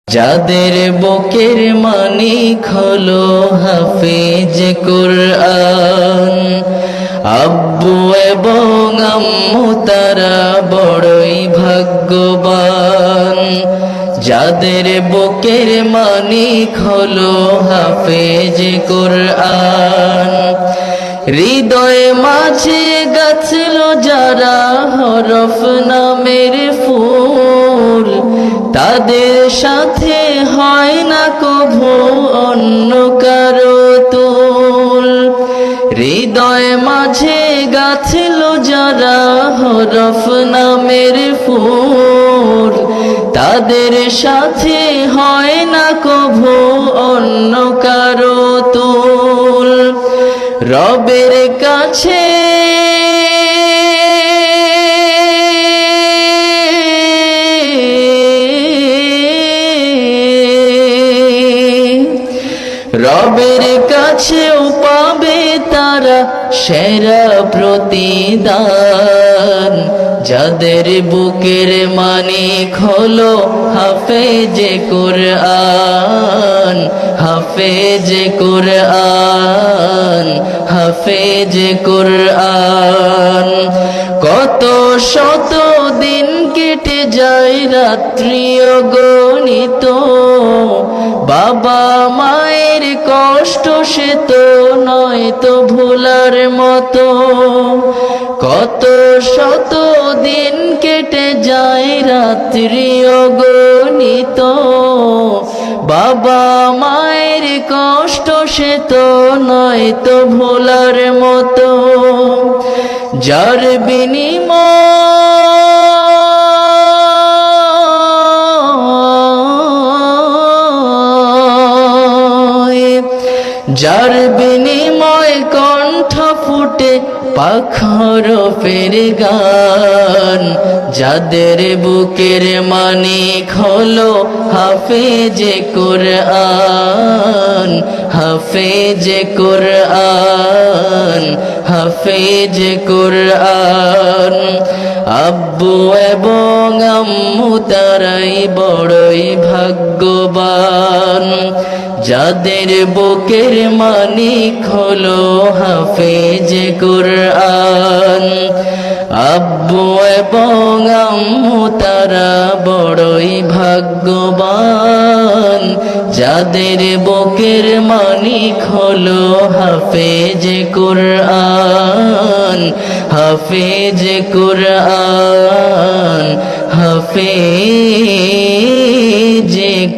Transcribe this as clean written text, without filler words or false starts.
যাদের বুকের মানিক হলো হাফেজ কুরআন, আব্বু এবং আম্মু তারা বড়ই ভাগ্যবান। যাদের বুকের মানিক হলো হাফেজ কুরআন, হৃদয়ে মাঝে গাছলো যারা হরফ নামের ফুল, তাদের সাথে হয় না কভু অন্য কারো তুল। হৃদয় মাঝে গাছলো যারা হরফ নামের ফুল, তাদের সাথে হয় না কভু অন্য কারো তুল। রবের কাছে রবের কাছেও পাবে তারা সেরা প্রতিদান। যাদের বুকের মানিক হলো হাফেজে কুরআন, হাফেজে কুরআন, হাফেজে কুরআন। কত শত দিন কেটে যায় রাত্রি অগণিত, বাবা মায়ের কষ্ট সে তো নয় তো ভোলার মতো। কত শত দিন কেটে যায় রাত্রি অগণিত, বাবা মায়ের কষ্ট সে তো নয় তো ভোলার মতো। যার বিনিময় কণ্ঠ ফুটে পাখর ফের গান। যাদের বুকের মানিক হলো হাফেজে কুরআন, হাফেজে কুরআন, হাফেজে কুরআন। আব্বু এবং আম্মু তারাই বড়ই ভাগ্যবান। যাদের বুকের মানিক হলো হাফেজে কুরআন, আব্বু এবং আম্মু তারা বড়ই ভাগ্যবান। যাদের বুকের মানিক হলো হাফেজে কুরআন, হাফেজে কুরআন, হাফেজে